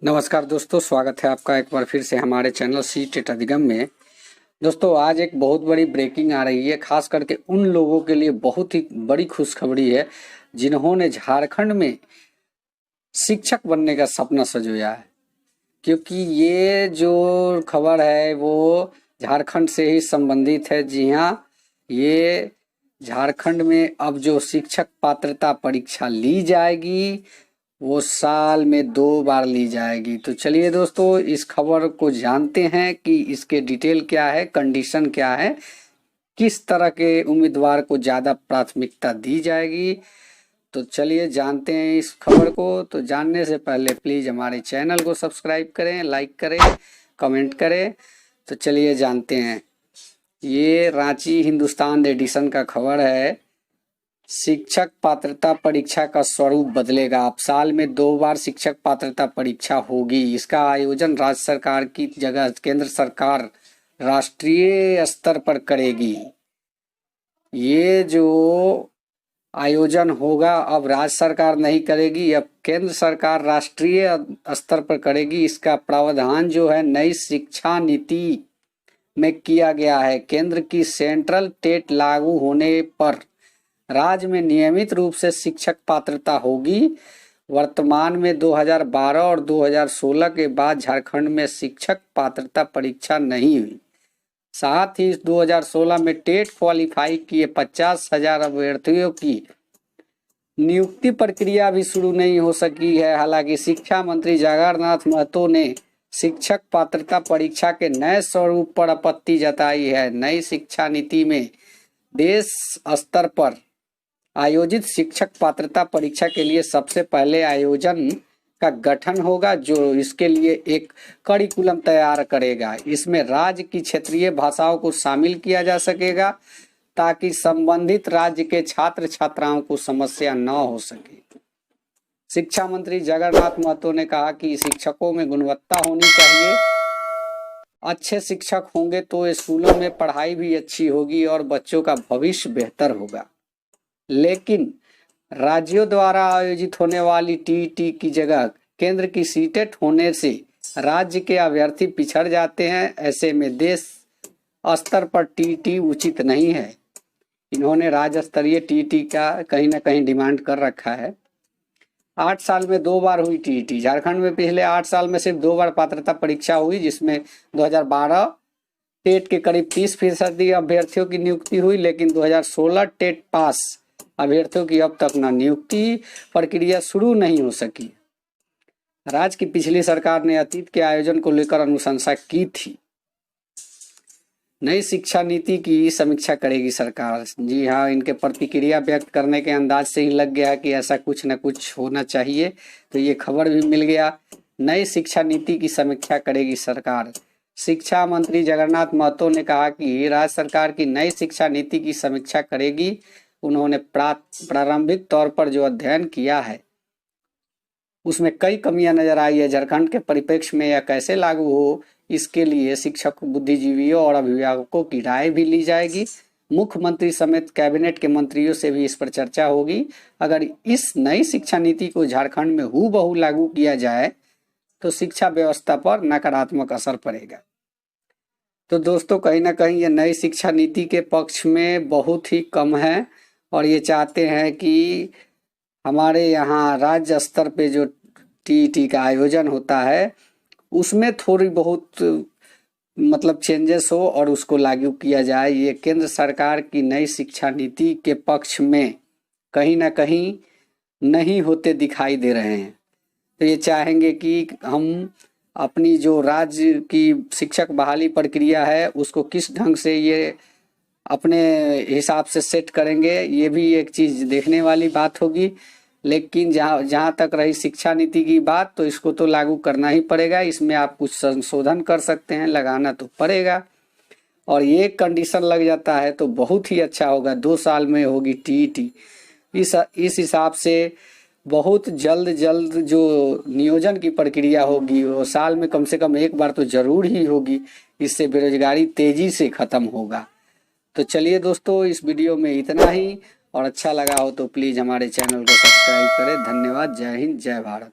नमस्कार दोस्तों, स्वागत है आपका एक बार फिर से हमारे चैनल सी टेट अधिगम में। दोस्तों, आज एक बहुत बड़ी ब्रेकिंग आ रही है, खास करके उन लोगों के लिए बहुत ही बड़ी खुशखबरी है जिन्होंने झारखंड में शिक्षक बनने का सपना संजोया है। क्योंकि ये जो खबर है वो झारखंड से ही संबंधित है। जी हाँ, ये झारखंड में अब जो शिक्षक पात्रता परीक्षा ली जाएगी वो साल में 2 बार ली जाएगी। तो चलिए दोस्तों, इस खबर को जानते हैं कि इसके डिटेल क्या है, कंडीशन क्या है, किस तरह के उम्मीदवार को ज़्यादा प्राथमिकता दी जाएगी। तो चलिए जानते हैं इस खबर को। तो जानने से पहले प्लीज़ हमारे चैनल को सब्सक्राइब करें, लाइक करें, कमेंट करें। तो चलिए जानते हैं। ये रांची हिंदुस्तान एडिशन का खबर है। शिक्षक पात्रता परीक्षा का स्वरूप बदलेगा। अब साल में 2 बार शिक्षक पात्रता परीक्षा होगी। इसका आयोजन राज्य सरकार की जगह केंद्र सरकार राष्ट्रीय स्तर पर करेगी। ये जो आयोजन होगा अब राज्य सरकार नहीं करेगी, अब केंद्र सरकार राष्ट्रीय स्तर पर करेगी। इसका प्रावधान जो है नई शिक्षा नीति में किया गया है। केंद्र की सेंट्रल टेट लागू होने पर राज्य में नियमित रूप से शिक्षक पात्रता होगी। वर्तमान में 2012 और 2016 के बाद झारखंड में शिक्षक पात्रता परीक्षा नहीं हुई। साथ ही 2016 में टेट क्वालिफाई किए 50,000 अभ्यर्थियों की नियुक्ति प्रक्रिया भी शुरू नहीं हो सकी है। हालांकि शिक्षा मंत्री जगन्नाथ महतो ने शिक्षक पात्रता परीक्षा के नए स्वरूप पर आपत्ति जताई है। नई शिक्षा नीति में देश स्तर पर आयोजित शिक्षक पात्रता परीक्षा के लिए सबसे पहले आयोजन का गठन होगा, जो इसके लिए एक करिकुलम तैयार करेगा। इसमें राज्य की क्षेत्रीय भाषाओं को शामिल किया जा सकेगा ताकि संबंधित राज्य के छात्र छात्राओं को समस्या न हो सके। शिक्षा मंत्री जगन्नाथ महतो ने कहा कि शिक्षकों में गुणवत्ता होनी चाहिए। अच्छे शिक्षक होंगे तो स्कूलों में पढ़ाई भी अच्छी होगी और बच्चों का भविष्य बेहतर होगा। लेकिन राज्यों द्वारा आयोजित होने वाली टीईटी की जगह केंद्र की सीटेट होने से राज्य के अभ्यर्थी पिछड़ जाते हैं। ऐसे में देश स्तर पर टीईटी उचित नहीं है। इन्होंने राज्य स्तरीय टीईटी का कहीं ना कहीं डिमांड कर रखा है। 8 साल में 2 बार हुई टीईटी। झारखंड में पिछले 8 साल में सिर्फ 2 बार पात्रता परीक्षा हुई, जिसमें 2012 टेट के करीब 30% अभ्यर्थियों की नियुक्ति हुई, लेकिन 2016 टेट पास अभ्यर्थियों की अब तक न नियुक्ति प्रक्रिया शुरू नहीं हो सकी। राज्य की पिछली सरकार ने अतीत के आयोजन को लेकर अनुशंसा की थी। नई शिक्षा नीति की समीक्षा करेगी सरकार। जी हाँ, इनके प्रतिक्रिया व्यक्त करने के अंदाज से ही लग गया कि ऐसा कुछ न कुछ होना चाहिए। तो ये खबर भी मिल गया। नई शिक्षा नीति की समीक्षा करेगी सरकार। शिक्षा मंत्री जगन्नाथ महतो ने कहा कि राज्य सरकार की नई शिक्षा नीति की समीक्षा करेगी। उन्होंने प्रारंभिक तौर पर जो अध्ययन किया है उसमें कई कमियां नजर आई है। झारखंड के परिप्रेक्ष्य में यह कैसे लागू हो, इसके लिए शिक्षक, बुद्धिजीवियों और अभिभावकों की राय भी ली जाएगी। मुख्यमंत्री समेत कैबिनेट के मंत्रियों से भी इस पर चर्चा होगी। अगर इस नई शिक्षा नीति को झारखंड में हूबहू लागू किया जाए तो शिक्षा व्यवस्था पर नकारात्मक असर पड़ेगा। तो दोस्तों, कहीं ना कहीं ये नई शिक्षा नीति के पक्ष में बहुत ही कम है और ये चाहते हैं कि हमारे यहाँ राज्य स्तर पे जो टीईटी का आयोजन होता है उसमें थोड़ी बहुत मतलब चेंजेस हो और उसको लागू किया जाए। ये केंद्र सरकार की नई शिक्षा नीति के पक्ष में कहीं ना कहीं नहीं होते दिखाई दे रहे हैं। तो ये चाहेंगे कि हम अपनी जो राज्य की शिक्षक बहाली प्रक्रिया है उसको किस ढंग से ये अपने हिसाब से सेट करेंगे, ये भी एक चीज़ देखने वाली बात होगी। लेकिन जहाँ तक रही शिक्षा नीति की बात, तो इसको तो लागू करना ही पड़ेगा। इसमें आप कुछ संशोधन कर सकते हैं, लगाना तो पड़ेगा। और ये कंडीशन लग जाता है तो बहुत ही अच्छा होगा। 2 साल में होगी टीईटी। इस हिसाब से बहुत जल्द जो नियोजन की प्रक्रिया होगी वो साल में कम से कम 1 बार तो जरूर ही होगी। इससे बेरोजगारी तेजी से खत्म होगा। तो चलिए दोस्तों, इस वीडियो में इतना ही। और अच्छा लगा हो तो प्लीज़ हमारे चैनल को सब्सक्राइब करें। धन्यवाद। जय हिंद, जय भारत।